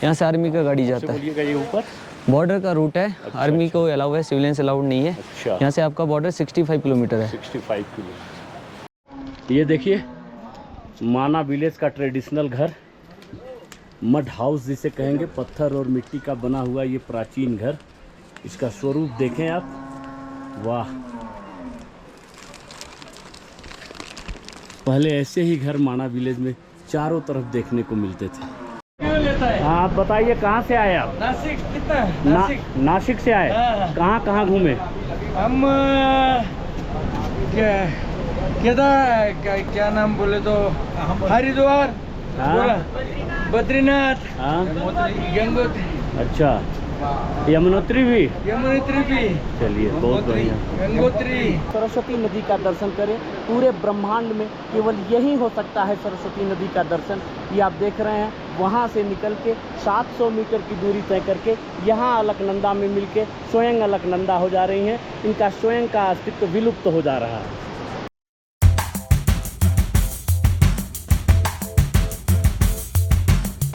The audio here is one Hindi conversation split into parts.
यहाँ से आर्मी का गाड़ी जाता है। बोलिएगा, ये ऊपर बॉर्डर का रूट है। आर्मी को अलाउ है, सिविलियंस अलाउड नहीं है। अच्छा, यहाँ से आपका बॉर्डर 65 किलोमीटर है। 65 किलोमीटर। ये देखिए माना विलेज का ट्रेडिशनल घर, मड हाउस जिसे कहेंगे, पत्थर और मिट्टी का बना हुआ ये प्राचीन घर। इसका स्वरूप देखें आप, वाह। पहले ऐसे ही घर माना विलेज में चारों तरफ देखने को मिलते थे। आप बताइए कहाँ से आए आप? नासिक। कितना? नासिक से आए। हाँ। कहाँ कहाँ घूमे? हम क्या नाम बोले तो हरिद्वार, हाँ। बद्रीनाथ, हाँ। गंगोत्री। अच्छा, यमुनोत्री भी। यमुनोत्री भी। चलिए, बहुत बढ़िया। गंगोत्री। सरस्वती नदी का दर्शन करें। पूरे ब्रह्मांड में केवल यही हो सकता है सरस्वती नदी का दर्शन। ये आप देख रहे हैं, वहाँ से निकल के 700 मीटर की दूरी तय करके यहाँ अलकनंदा में मिलके स्वयं अलकनंदा हो जा रही हैं। इनका स्वयं का अस्तित्व विलुप्त हो जा रहा है।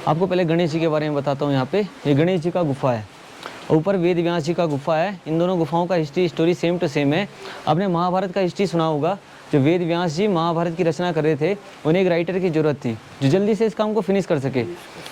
आपको पहले गणेश जी के बारे में बताता हूँ। यहाँ पे ये गणेश जी का गुफा है, ऊपर वेद व्यास जी का गुफा है। इन दोनों गुफाओं का history story same to same है। आपने महाभारत का हिस्ट्री सुना होगा। जो वेद व्यास जी महाभारत की रचना कर रहे थे, उन्हें एक राइटर की जरूरत थी जो जल्दी से इस काम को फिनिश कर सके।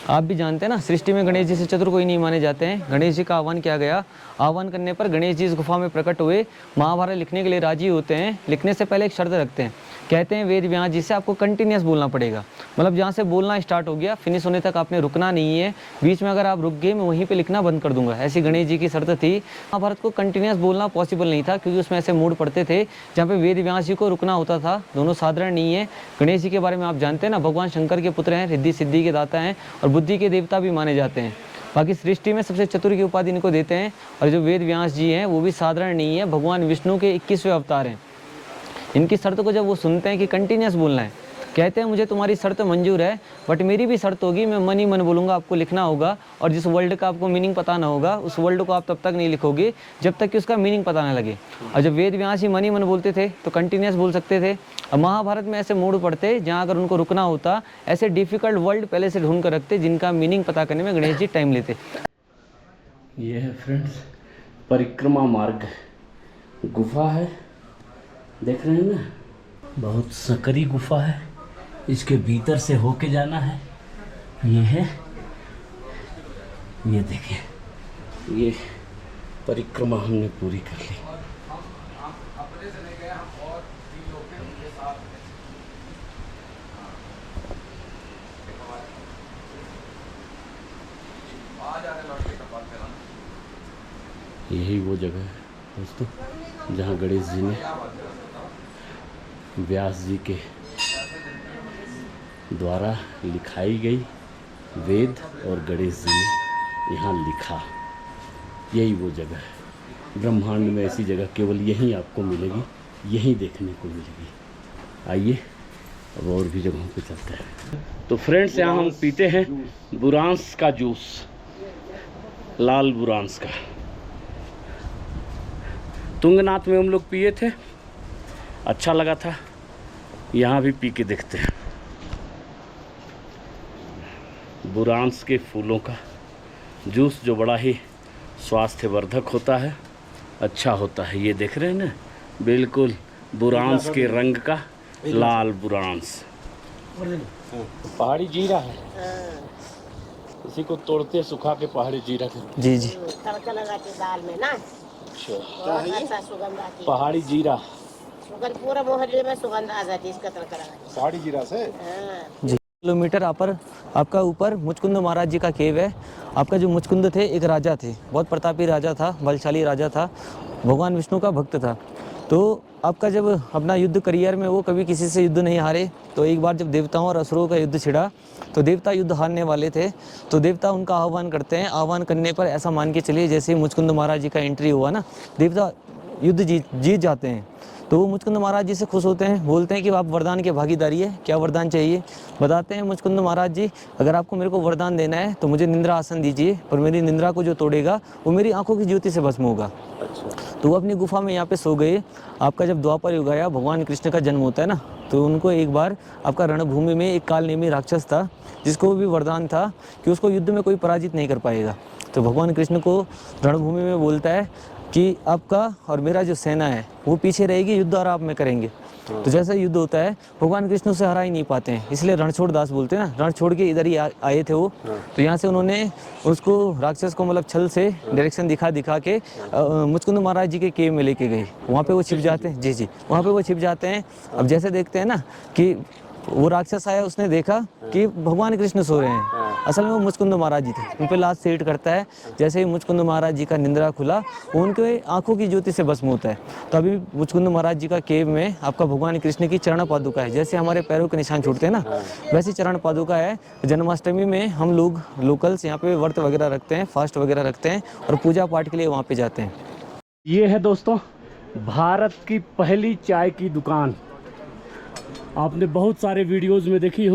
आप भी जानते हैं ना, सृष्टि में गणेश जी से चतुर कोई नहीं माने जाते हैं। गणेश जी का आह्वान किया गया। आह्वान करने पर गणेश जी इस गुफा में प्रकट हुए। महाभारत लिखने के लिए राजी होते हैं। लिखने से पहले एक शर्त रखते हैं। कहते हैं वेद व्यास जी से आपको कंटिन्यूस बोलना पड़ेगा, मतलब जहाँ से बोलना स्टार्ट हो गया फिनिश होने तक आपने रुकना नहीं है। बीच में अगर आप रुक गए, मैं वहीं पे लिखना बंद कर दूंगा। ऐसी गणेश जी की शर्त थी। महाभारत को कंटिन्यूस बोलना पॉसिबल नहीं था, क्योंकि उसमें ऐसे मूड पड़ते थे जहाँ पे वेद व्यास जी को रुकना होता था। दोनों साधारण नहीं है। गणेश जी के बारे में आप जानते हैं ना, भगवान शंकर के पुत्र हैं, रिद्धि सिद्धि के दाता हैं और बुद्धि के देवता भी माने जाते हैं। बाकी सृष्टि में सबसे चतुर की उपाधि इनको देते हैं। और जो वेद व्यास जी हैं वो भी साधारण नहीं है, भगवान विष्णु के 21वें अवतार हैं। इनकी शर्त को जब वो सुनते हैं कि कंटिन्यूस बोलना है, कहते हैं मुझे तुम्हारी शर्त मंजूर है, बट मेरी भी शर्त होगी, मैं मन ही मन बोलूँगा, आपको लिखना होगा। और जिस वर्ल्ड का आपको मीनिंग पता ना होगा, उस वर्ल्ड को आप तब तक नहीं लिखोगे जब तक कि उसका मीनिंग पता ना लगे। और जब वेद व्यास ही मन ही मन बोलते थे तो कंटिन्यूस बोल सकते थे। और महाभारत में ऐसे मूड पड़ते जहाँ अगर उनको रुकना होता, ऐसे डिफ़िकल्ट वर्ल्ड पहले से ढूंढ कर रखते जिनका मीनिंग पता करने में गणेश जी टाइम लेते। ये है फ्रेंड्स परिक्रमा मार्ग, गुफा है, देख रहे हैं ना, बहुत सकरी गुफा है। इसके भीतर से होके जाना है। ये है, ये देखिए, ये परिक्रमा हमने पूरी कर ली। यही वो जगह है दोस्तों जहाँ गणेश जी ने व्यास जी के द्वारा लिखाई गई वेद और गणेश जी ने यहाँ लिखा। यही वो जगह है। ब्रह्मांड में ऐसी जगह केवल यहीं आपको मिलेगी, यहीं देखने को मिलेगी। आइए अब और भी जगहों पे चलते हैं। तो फ्रेंड्स यहाँ हम पीते हैं बुरांस का जूस, लाल बुरांस का। तुंगनाथ में हम लोग पिए थे, अच्छा लगा था। यहाँ भी पी के देखते हैं। बुरांस के फूलों का जूस जो बड़ा ही स्वास्थ्यवर्धक होता है, अच्छा होता है। ये देख रहे हैं ना, बिल्कुल बुरांस के रंग का लाल बुरांस। पहाड़ी जीरा है, इसी को तोड़ते सुखा के पहाड़ी जीरा करते। जी जी, तड़का लगाते दाल में ना। अच्छा सुगंध आती है। पहाड़ी जीरा, सुगंध पूरा मोहल्ले में सुगंध आ जाती है इसका तड़का लगाते। पहाड़ी जीरा से। जी। किलोमीटर आपका ऊपर मुचकुंद महाराज जी का केव है। आपका जो मुचकुंद थे एक राजा थे, बहुत प्रतापी राजा था, बलशाली राजा था, भगवान विष्णु का भक्त था। तो आपका जब अपना युद्ध करियर में वो कभी किसी से युद्ध नहीं हारे, तो एक बार जब देवताओं और असुरों का युद्ध छिड़ा तो देवता युद्ध हारने वाले थे, तो देवता उनका आह्वान करते हैं। आह्वान करने पर ऐसा मान के चलिए जैसे ही मुचकुंद महाराज जी का एंट्री हुआ ना, देवता युद्ध जीत जाते हैं। तो वो मुचकुंद महाराज जी से खुश होते हैं, बोलते हैं कि आप वरदान की भागीदारी है, क्या वरदान चाहिए। बताते हैं मुचकुंद महाराज जी, अगर आपको मेरे को वरदान देना है तो मुझे निंद्रा आसन दीजिए, और मेरी निंद्रा को जो तोड़ेगा वो मेरी आंखों की ज्योति से भस्म होगा। तो वो अपनी गुफा में यहाँ पे सो गए। आपका जब द्वापर युग आया, भगवान कृष्ण का जन्म होता है ना, तो उनको एक बार आपका रणभूमि में एक कालनेमी राक्षस था, जिसको भी वरदान था कि उसको युद्ध में कोई पराजित नहीं कर पाएगा। तो भगवान कृष्ण को रणभूमि में बोलता है कि आपका और मेरा जो सेना है वो पीछे रहेगी, युद्ध और आप में करेंगे। तो जैसा युद्ध होता है भगवान कृष्ण उसे हरा ही नहीं पाते हैं, इसलिए रणछोड़ दास बोलते हैं ना, रण छोड़ के इधर ही आए थे वो। तो यहाँ से उन्होंने उसको राक्षस को मतलब छल से डायरेक्शन दिखा के मुचकुंद महाराज जी के केव में लेके गई। वहाँ पे वो छिप जाते हैं, जी वहाँ पे वो छिप जाते हैं। अब जैसे देखते हैं ना कि वो राक्षस आया, उसने देखा कि भगवान कृष्ण सो रहे हैं, असल में वो मुचकुंद महाराज जी थे। उन पे लात से हिट करता है, जैसे ही मुचकुंद महाराज जी का निंद्रा खुला वो उनके आंखों की ज्योति से भस्म होता है। तो अभी मुचकुंद महाराज जी का केव में आपका भगवान कृष्ण की चरण पादुका है, जैसे हमारे पैरों के निशान छूटते हैं ना वैसी चरण पादुका है। जन्माष्टमी में हम लोग लोकल्स यहाँ पे व्रत वगैरह रखते हैं, फास्ट वगैरह रखते हैं और पूजा पाठ के लिए वहाँ पे जाते हैं। ये है दोस्तों भारत की पहली चाय की दुकान। आपने बहुत सारे वीडियोस में देखे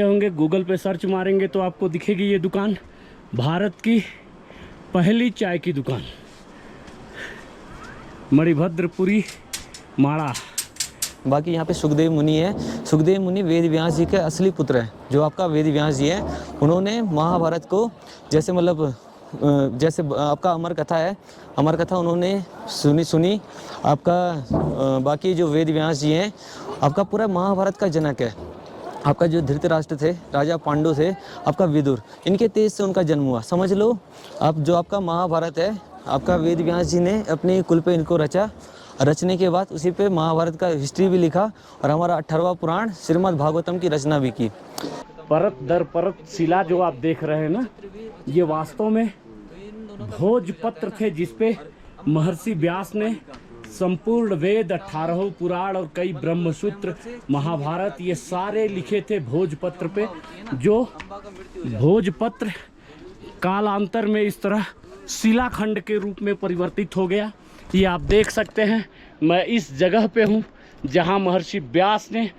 होंगे, गूगल पे सर्च मारेंगे तो आपको दिखेगी ये दुकान, भारत की पहली चाय की दुकान, मणिभद्रपुरी माड़ा। बाकी यहाँ पे सुखदेव मुनि है। सुखदेव मुनि वेद व्यास जी के असली पुत्र हैं। जो आपका वेद व्यास जी है उन्होंने महाभारत को जैसे मतलब जैसे आपका अमर कथा है, अमर कथा उन्होंने सुनी आपका। बाकी जो वेद व्यास जी हैं आपका पूरा महाभारत का जनक है। आपका जो धृतराष्ट्र थे, राजा पांडु थे, आपका विदुर, इनके तेज से उनका जन्म हुआ। समझ लो आप जो आपका महाभारत है आपका वेद व्यास जी ने अपने कुल पे इनको रचा। रचने के बाद उसी पे महाभारत का हिस्ट्री भी लिखा और हमारा 18वां पुराण श्रीमद् भागवतम की रचना भी की। परत दर परत शिला जो आप देख रहे हैं ना, ये वास्तव में भोजपत्र थे जिसपे महर्षि व्यास ने संपूर्ण वेद, 18 पुराण और कई ब्रह्मसूत्र, महाभारत, ये सारे लिखे थे भोजपत्र पे। जो भोजपत्र कालांतर में इस तरह शिलाखंड के रूप में परिवर्तित हो गया। ये आप देख सकते हैं। मैं इस जगह पे हूँ जहाँ महर्षि व्यास ने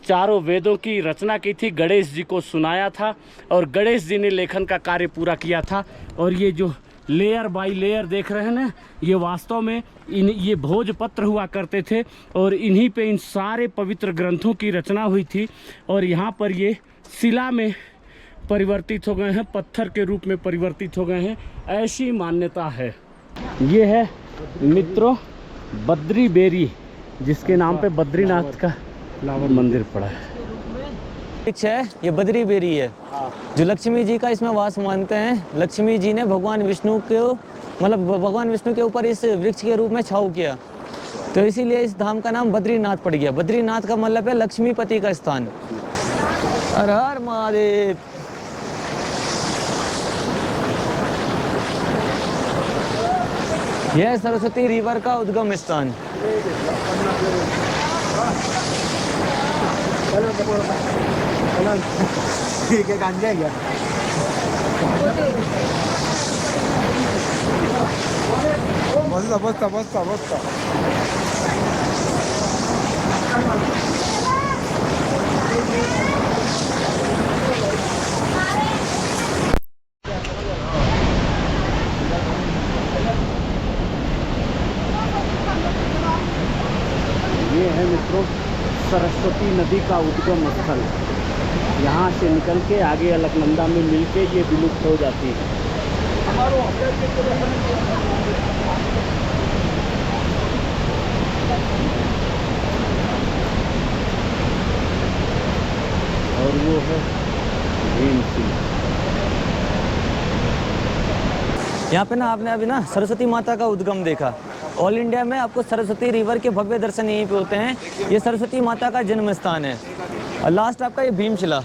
चारों वेदों की रचना की थी, गणेश जी को सुनाया था और गणेश जी ने लेखन का कार्य पूरा किया था। और ये जो लेयर बाय लेयर देख रहे हैं ना, ये वास्तव में ये भोजपत्र हुआ करते थे और इन्हीं पे इन सारे पवित्र ग्रंथों की रचना हुई थी। और यहाँ पर ये शिला में परिवर्तित हो गए हैं, पत्थर के रूप में परिवर्तित हो गए हैं, ऐसी मान्यता है। ये है मित्रों बद्री बेरी, जिसके नाम पे बद्रीनाथ का मंदिर पड़ा है। वृक्ष है ये बद्री बेरी है, जो लक्ष्मी जी का इसमें वास मानते हैं। लक्ष्मी जी ने भगवान विष्णु को मतलब भगवान विष्णु के ऊपर इस वृक्ष के रूप में छाव किया, तो इसीलिए इस धाम का नाम बद्रीनाथ पड़ गया। बद्रीनाथ का मतलब है लक्ष्मीपति का स्थान। हर हर महादेव। यह सरस्वती रिवर का उद्गम स्थान। ठीक है, गांजा है बस। ये है मित्रों सरस्वती नदी का उद्गम स्थल। यहाँ से निकल के आगे अलकनंदा में मिलके ये विलुप्त हो जाती है। और वो है भीम सिंह। यहाँ पे ना आपने अभी ना सरस्वती माता का उद्गम देखा। ऑल इंडिया में आपको सरस्वती रिवर के भव्य दर्शन यहीं पे होते हैं। ये सरस्वती माता का जन्म स्थान है। और लास्ट आपका ये भीमशिला,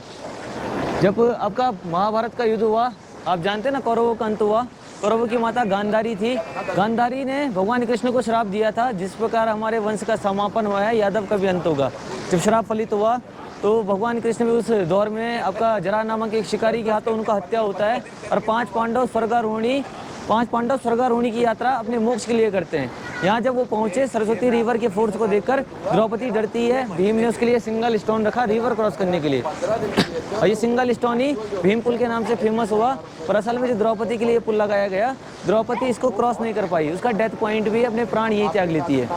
जब आपका महाभारत का युद्ध हुआ, आप जानते हैं ना कौरवों का अंत हुआ। कौरवों की माता गांधारी थी। गांधारी ने भगवान कृष्ण को श्राप दिया था, जिस प्रकार हमारे वंश का समापन हुआ है, यादव का भी अंत होगा। जब श्राप फलित हुआ तो भगवान कृष्ण भी उस दौर में आपका जरा नामक एक शिकारी के हाथों उनका हत्या होता है और 5 पांडव स्वर्गारोहणी की यात्रा अपने मोक्ष के लिए करते हैं। यहाँ जब वो पहुंचे सरस्वती रिवर के फोर्स को देखकर द्रौपदी डरती है। भीम ने उसके लिए सिंगल स्टोन रखा रिवर क्रॉस करने के लिए, और ये सिंगल स्टोन ही भीम पुल के नाम से फेमस हुआ। पर असल में जो द्रौपदी के लिए पुल लगाया गया, द्रौपदी इसको क्रॉस नहीं कर पाई, उसका डेथ पॉइंट भी अपने प्राण यही त्याग लेती है।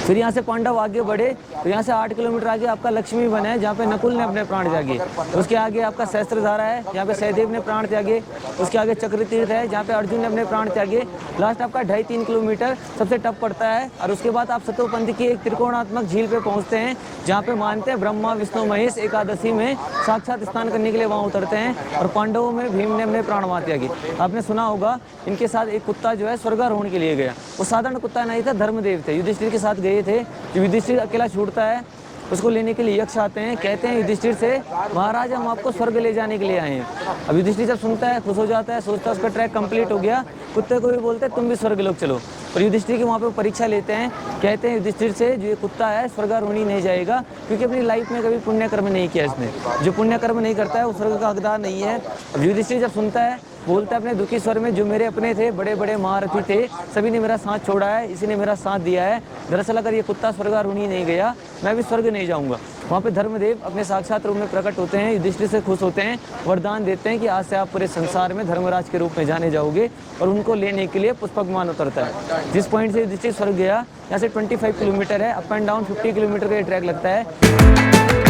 फिर यहाँ से पांडव आगे बढ़े तो यहाँ से 8 किलोमीटर आगे आपका लक्ष्मी वन है, जहाँ पे नकुल ने अपने प्राण त्यागे। उसके आगे आपका सहस्त्रधारा है, जहाँ पे सहदेव ने प्राण त्यागे। उसके आगे चक्रतीर्थ है, जहाँ पे अर्जुन ने अपने प्राण त्यागे। लास्ट आपका 2.5-3 किलोमीटर सबसे टफ पड़ता है, और उसके बाद आप सतोपंथ की एक त्रिकोणात्मक झील पे पहुँचते हैं, जहाँ पे मानते हैं ब्रह्मा विष्णु महेश एकादशी में साक्षात स्नान करने के लिए वहाँ उतरते हैं। और पांडवों में भीम ने अपने प्राण वहाँ त्यागे। आपने सुना होगा इनके साथ एक कुत्ता जो है स्वर्गारोहण के लिए गया। वो साधारण कुत्ता नहीं था, धर्मदेव थे, युधिष्ठिर के साथ गए थे। युधिष्ठिर अकेला छूटता है, उसको लेने के लिए यक्ष आते हैं, कहते हैं युधिष्ठिर से महाराज हम आपको स्वर्ग ले जाने के लिए आए हैं। अब युधिष्ठिर जब सुनता है खुश हो जाता है, सोचता है उसका ट्रैक कंप्लीट हो गया। कुत्ते को भी बोलते हैं तुम भी स्वर्ग लोग चलो। और युधिष्ठिर की वहाँ पे परीक्षा लेते हैं, कहते हैं युधिष्ठिर से जो ये कुत्ता है स्वर्गारोहणी नहीं जाएगा, क्योंकि अपनी लाइफ में कभी पुण्य कर्म नहीं किया इसने। जो पुण्य कर्म नहीं करता है वो स्वर्ग का हकदार नहीं है। अब युधिष्ठिर जब सुनता है, बोलता है अपने दुखी स्वर में, जो मेरे अपने थे बड़े बड़े महारथी थे, सभी ने मेरा साथ छोड़ा है, इसी ने मेरा साथ दिया है। दरअसल अगर ये कुत्ता स्वर्गारोहणी नहीं गया, मैं भी स्वर्ग नहीं जाऊंगा। वहाँ पे धर्मदेव अपने साक्षात रूप में प्रकट होते हैं, युधिष्ठिर से खुश होते हैं, वरदान देते हैं कि आज से आप पूरे संसार में धर्मराज के रूप में जाने जाओगे। और उनको लेने के लिए पुष्पक विमान उतरता है। जिस पॉइंट से युधिष्ठिर स्वर्ग गया, यहाँ से 25 किलोमीटर है, अप एंड डाउन 50 किलोमीटर का ये ट्रैक लगता है।